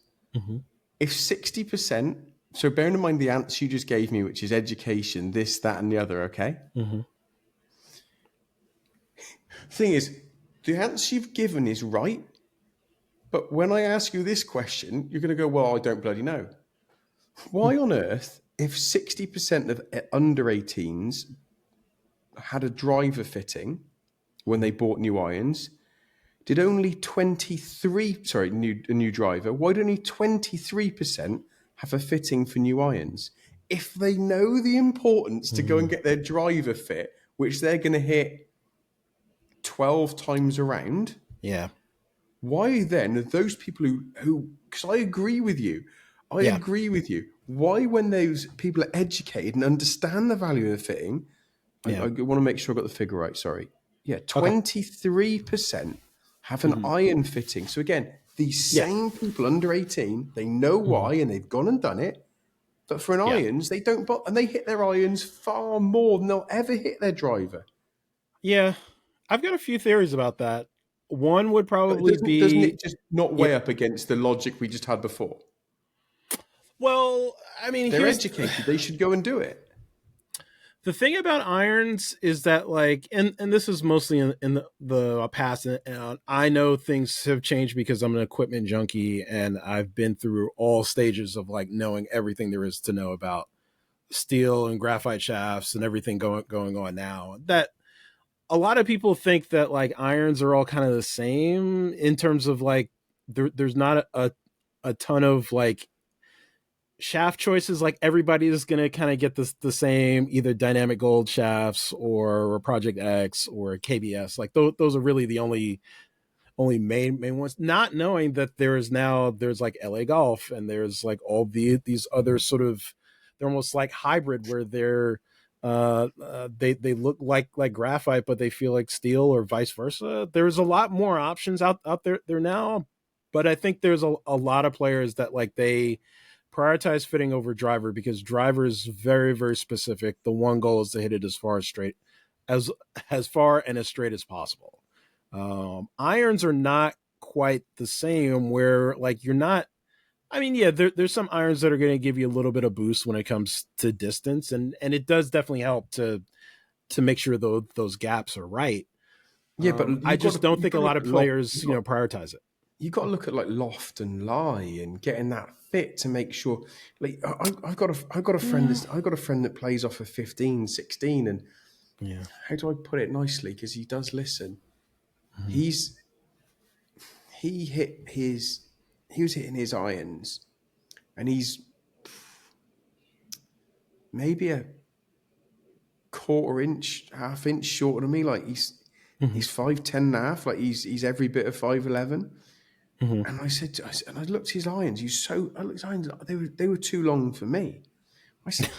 if 60%, so bearing in mind the answer you just gave me, which is education, this, that, and the other, okay? Thing is, the answer you've given is right, but when I ask you this question, you're going to go, well, I don't bloody know. Why on earth, if 60% of under 18s had a driver fitting when they bought new irons, did only 23, a new driver, why did only 23% have a fitting for new irons? If they know the importance to go and get their driver fit, which they're going to hit 12 times around, why then are those people who because I agree with you, why when those people are educated and understand the value of the fitting, I want to make sure I got the figure right, 23% have an iron fitting. So again, these same people under 18, they know why and they've gone and done it. But for an irons, they don't, and they hit their irons far more than they'll ever hit their driver. Yeah, I've got a few theories about that. One would probably doesn't it just not weigh up against the logic we just had before? Well, I mean, they're educated. They should go and do it. The thing about irons is that, like, and this is mostly in the past, and I know things have changed because I'm an equipment junkie and I've been through all stages of like knowing everything there is to know about steel and graphite shafts and everything going on now. That a lot of people think that like irons are all kind of the same in terms of like there's not a ton of like shaft choices. Like everybody is going to kind of get the same either dynamic gold shafts or Project X or KBS. Like those are really the only main ones, not knowing that there's like LA Golf and there's like all these other sort of, they're almost like hybrid where they look like graphite but they feel like steel or vice versa. There's a lot more options out there now, but I think there's a lot of players that like they prioritize fitting over driver because driver is very, very specific. The one goal is to hit it as far and as straight as possible. Irons are not quite the same where like you're not, I mean, yeah, there's some irons that are going to give you a little bit of boost when it comes to distance, and it does definitely help to make sure those gaps are right. Yeah, but I just don't think a lot of players, prioritize it. You got to look at like loft and lie and getting that fit to make sure. Like I've got a friend that plays off of 15, 16, and how do I put it nicely? Because he does listen. He was hitting his irons, and he's maybe a half inch shorter than me. Like he's 5'10" and a half. Like he's every bit of 5'11". And I said, and I looked at his irons. I looked at his irons. They were too long for me. I said,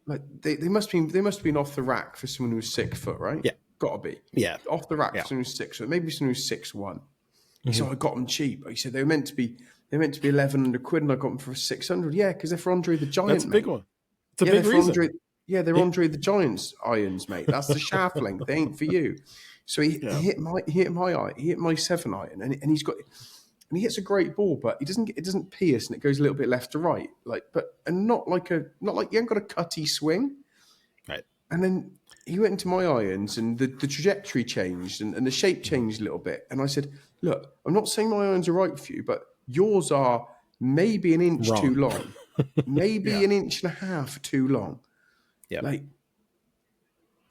like they must have been off the rack for someone who was 6 foot, right? Yeah, gotta be. Yeah, off the rack for someone who's 6 foot. Maybe someone who's 6'1". He said, I got them cheap. He said they were meant to be 1,100 quid, and I got them for 600. Yeah, because they're for Andre the Giant. That's a big one. It's a big reason. They're Andre the Giant's irons, mate. That's the shaft length. They ain't for you. So he hit my 7 iron, and he's got. And he hits a great ball, but it doesn't pierce, and it goes a little bit left to right. Like, not like you haven't got a cutty swing, right? And then he went into my irons and the trajectory changed and the shape changed a little bit. And I said, look, I'm not saying my irons are right for you, but yours are maybe an inch too Wrong. long, maybe Yeah. an inch and a half too long. Yeah. Like,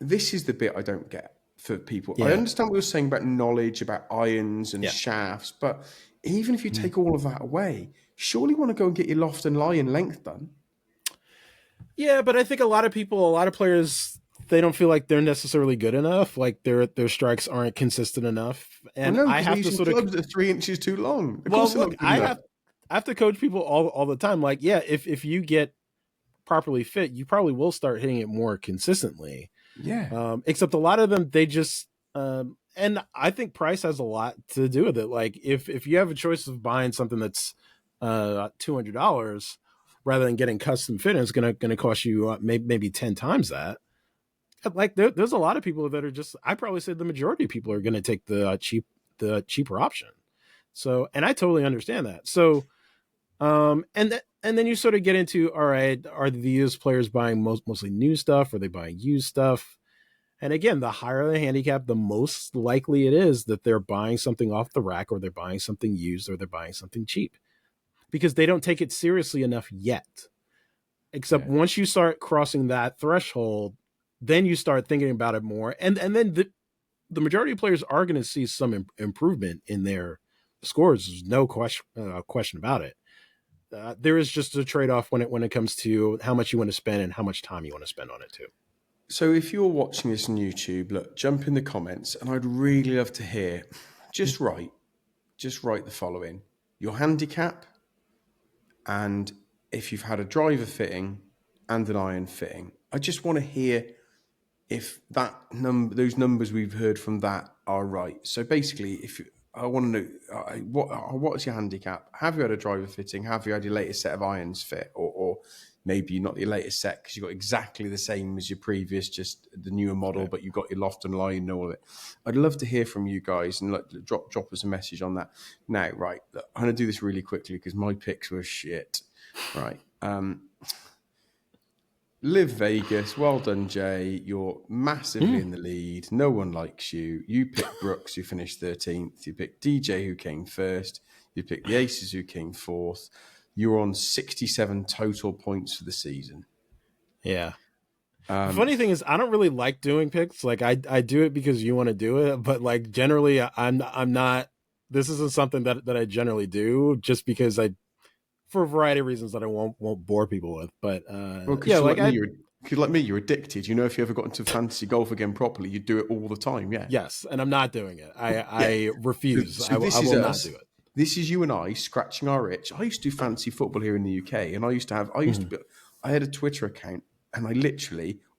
this is the bit I don't get for people. I Yeah. understand what you're saying about knowledge, about irons and Yeah. shafts, but even if you take all of that away, surely you want to go and get your loft and lie and length done. Yeah, but I think a lot of players, they don't feel like they're necessarily good enough. Like their strikes aren't consistent enough. Well, And no, I because they're have to using sort of, clubs that are 3 inches too long. Of well, course they're look, not good enough. I have to coach people all the time. Like, yeah, if you get properly fit, you probably will start hitting it more consistently. Yeah. Except a lot of them, they just, and I think price has a lot to do with it. Like if you have a choice of buying something that's $200 rather than getting custom fit, and it's gonna cost you maybe 10 times that. Like there's a lot of people that are just, I probably say the majority of people are going to take the cheaper option. So, and I totally understand that. So, and then you sort of get into, all right, are these players buying mostly new stuff? Are they buying used stuff? And again, the higher the handicap, the most likely it is that they're buying something off the rack, or they're buying something used, or they're buying something cheap, because they don't take it seriously enough yet. Except once you start crossing that threshold, then you start thinking about it more. And then the majority of players are going to see some improvement in their scores. There's no question about it. There is just a trade-off when it comes to how much you want to spend and how much time you want to spend on it too. So if you're watching this on YouTube, look, jump in the comments, and I'd really love to hear. Just write the following: your handicap, and if you've had a driver fitting and an iron fitting. I just want to hear if those numbers we've heard from that are right. So basically, I want to know what's your handicap? Have you had a driver fitting? Have you had your latest set of irons fit, or maybe not your latest set because you've got exactly the same as your previous, just the newer model, but you've got your loft and line and all of it. I'd love to hear from you guys, and drop us a message on that. Now, right, look, I'm going to do this really quickly because my picks were shit. Right. LIV Vegas, well done, Jay. You're massively in the lead. No one likes you. You picked Brooks, who finished 13th. You picked DJ, who came first. You picked the Aces, who came fourth. You're on 67 total points for the season. Yeah. The funny thing is, I don't really like doing picks. Like I do it because you want to do it, but like generally, I'm not. This isn't something that I generally do, just because for a variety of reasons that I won't bore people with. But yeah, like you're addicted. You know, if you ever got into fantasy golf again properly, you'd do it all the time. Yeah. Yes, and I'm not doing it. I refuse. So I will not us. do it. This is you and I scratching our itch. I used to do fantasy football here in the UK, and I had a Twitter account, and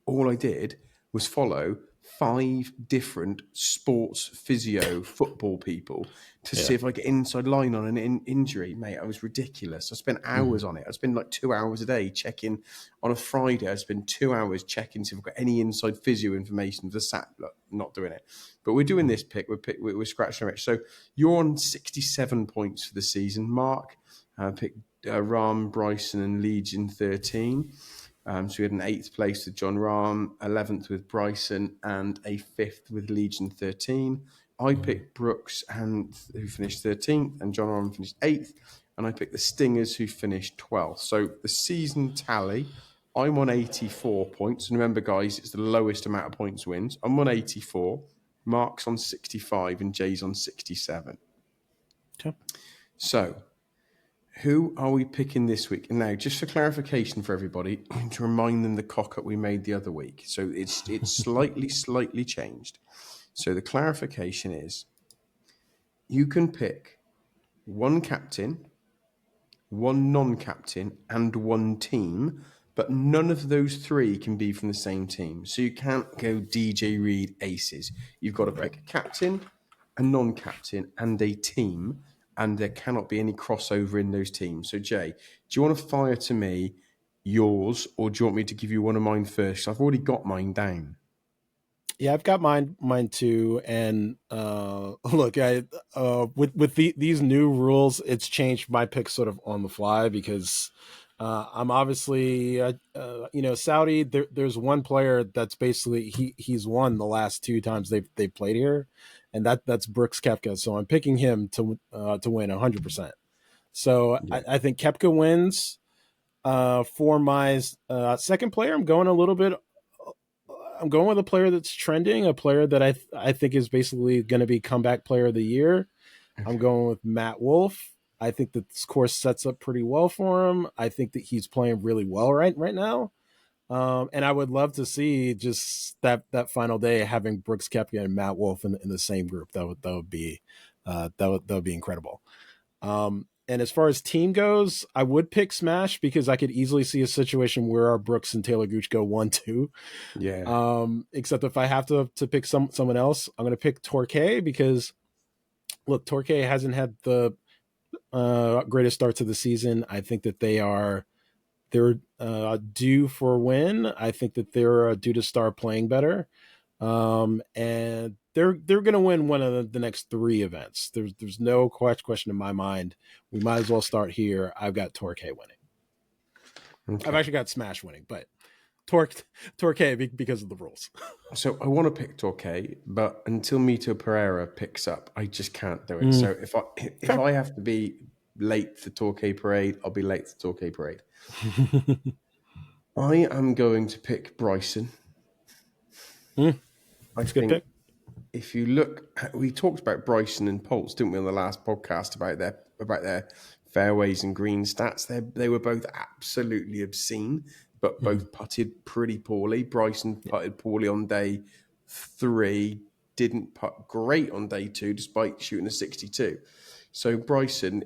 all I did was follow 5 different sports physio football people to see if I get inside line on an injury. Mate, I was ridiculous. I spent hours on it. I spent like 2 hours a day checking. On a Friday, I spend 2 hours checking see if I've got any inside physio information for Sat. Look, not doing it. But we're doing this pick. We're scratching our itch. So you're on 67 points for the season. Mark picked Rahm, Bryson, and Legion 13. So we had an 8th place with John Rahm, 11th with Bryson, and a 5th with Legion 13. I picked Brooks, who finished 13th, and John Rahm finished 8th. And I picked the Stingers, who finished 12th. So the season tally, I'm on 84 points. And remember, guys, it's the lowest amount of points wins. I'm on 84. Mark's on 65, and Jay's on 67. Okay. So who are we picking this week? And now, just for clarification for everybody, to remind them the cock-up we made the other week. So it's slightly changed. So the clarification is you can pick one captain, one non-captain, and one team, but none of those 3 can be from the same team. So you can't go DJ Reed Aces. You've got to pick a captain, a non-captain, and a team, and there cannot be any crossover in those teams. So, Jay, do you want to fire to me yours, or do you want me to give you one of mine first? I've already got mine down. Yeah, I've got mine too. And look, these new rules, it's changed my pick sort of on the fly, because I'm obviously, Saudi. There's one player that's basically he's won the last 2 times they've played here, and that's Brooks Koepka. So I'm picking him to win 100%. So Yeah. I think Koepka wins. For my second player, I'm going a little bit. I'm going with a player that's trending, a player that I think is basically going to be comeback player of the year. I'm Okay. going with Matt Wolff. I think that this course sets up pretty well for him. I think that he's playing really well right now. And I would love to see just that final day having Brooks Koepka and Matt Wolff in the same group. That would be that would be incredible. And as far as team goes, I would pick Smash because I could easily see a situation where our Brooks and Taylor Gooch go 1-2. Yeah. Except if I have to pick someone else, I'm going to pick Torquay because look, Torquay hasn't had the greatest start to the season. I think that they're due for a win. I think that they're due to start playing better, and they're going to win one of the next 3 events. There's no question in my mind. We might as well start here. I've got Torquay winning. I've Okay. actually got Smash winning, but Torquay because of the rules. So I want to pick Torquay, but until Mito Pereira picks up, I just can't do it. So if Fair. I have to be late for Torquay Parade, I'll be late for Torquay Parade. I am going to pick Bryson. I That's a good think pick. if you look, we talked about Bryson and Poltz, didn't we, on the last podcast about their fairways and green stats? They were both absolutely obscene, but both putted pretty poorly. Bryson putted poorly on day 3, didn't putt great on day 2, despite shooting a 62. So Bryson,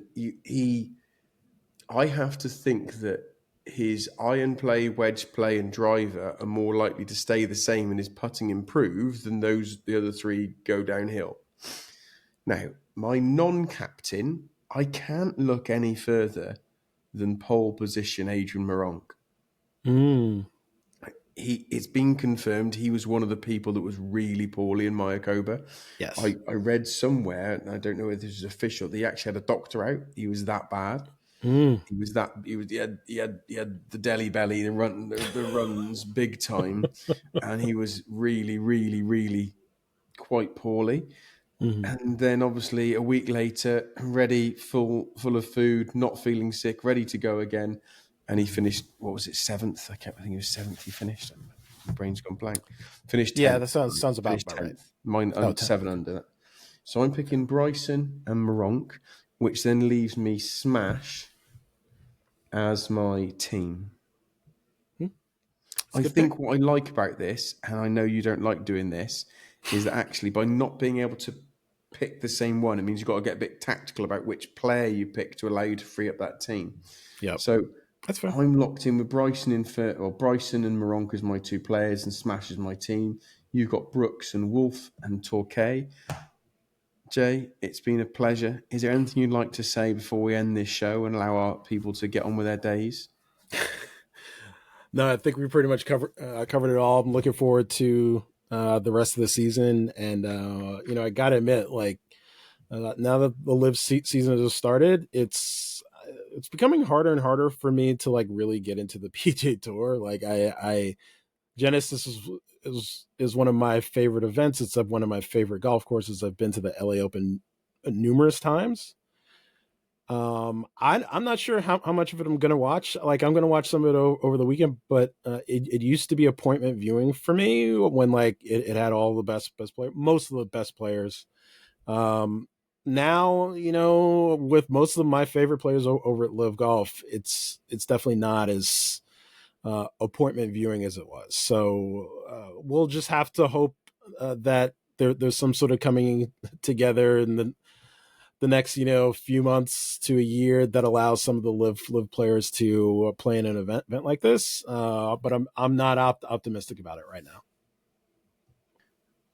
I have to think that his iron play, wedge play, and driver are more likely to stay the same and his putting improve than the other 3 go downhill. Now, my non-captain, I can't look any further than pole position Adrian Moronk. Mm. It's been confirmed he was one of the people that was really poorly in Mayakoba. Yes. I read somewhere, and I don't know if this is official, that he actually had a doctor out. He was that bad. Mm. He had the deli belly, the runs big time, and he was really, really, really quite poorly. Mm. And then obviously a week later, ready, full of food, not feeling sick, ready to go again. And he finished, what was it, 7th? I think he was 7th. He finished. My brain's gone blank. Finished Yeah, 10th. that sounds about Finished right. 10th. Mine Oh, 10th. 7 under that. So I'm picking Bryson and Moronk, which then leaves me Smash as my team. I Good think pick. what I like about this, and I know you don't like doing this, is that actually by not being able to pick the same one, it means you've got to get a bit tactical about which player you pick to allow you to free up that team. Yep. So That's fair. I'm locked in with Bryson and Moronk as my 2 players and Smash as my team. You've got Brooks and Wolf and Torquay. Jay, it's been a pleasure. Is there anything you'd like to say before we end this show and allow our people to get on with their days? No, I think we pretty much covered it all. I'm looking forward to the rest of the season, and I got to admit, like now that the live season has started, it's becoming harder and harder for me to like really get into the PGA Tour. Like I Genesis is one of my favorite events. It's one of my favorite golf courses. I've been to the LA Open numerous times. I'm not sure how much of it I'm gonna watch. Like I'm gonna watch some of it over the weekend, but it used to be appointment viewing for me when like it had all the best players, most of the best players. Now with most of my favorite players over at Live Golf, it's definitely not as appointment viewing as it was. So we'll just have to hope that there's some sort of coming together in the next few months to a year that allows some of the live players to play in an event like this. But I'm not optimistic about it right now.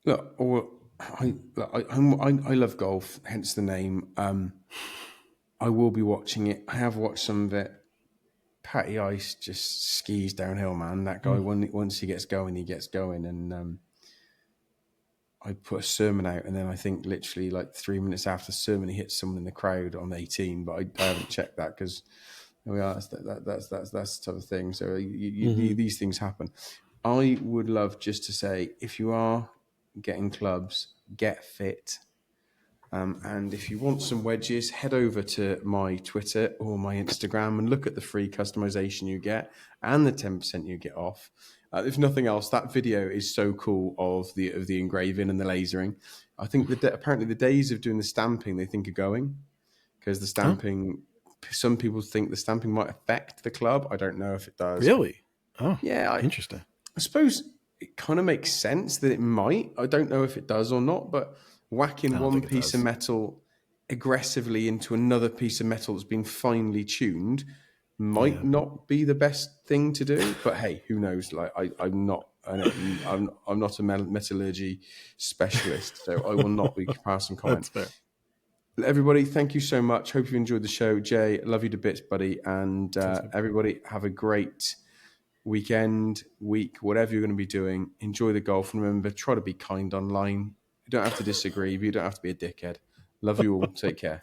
Look, I love golf, hence the name. I will be watching it. I have watched some of it. Patty Ice just skis downhill, man. That guy, once he gets going, he gets going. And I put a sermon out, and then I think literally like 3 minutes after the sermon, he hits someone in the crowd on 18. But I haven't checked that because There we are. That's the type of thing. So these things happen. I would love just to say, if you are getting clubs, get fit. And if you want some wedges, head over to my Twitter or my Instagram and look at the free customization you get and the 10% you get off. If nothing else, that video is so cool of the engraving and the lasering. I think apparently the days of doing the stamping they think are going, because the stamping, some people think the stamping might affect the club. I don't know if it does. Really? Oh, Yeah, interesting. I suppose it kind of makes sense that it might. I don't know if it does or not, but whacking I don't one think it piece of does. metal aggressively into another piece of metal that's been finely tuned might not be the best thing to do. But hey, who knows? Like I'm not a metallurgy specialist, so I will not be passing comment. That's fair. Everybody, thank you so much. Hope you enjoyed the show. Jay, love you to bits, buddy. And everybody, have a great weekend, week, whatever you're going to be doing. Enjoy the golf. And remember, try to be kind online. You don't have to disagree, but you don't have to be a dickhead. Love you all. Take care.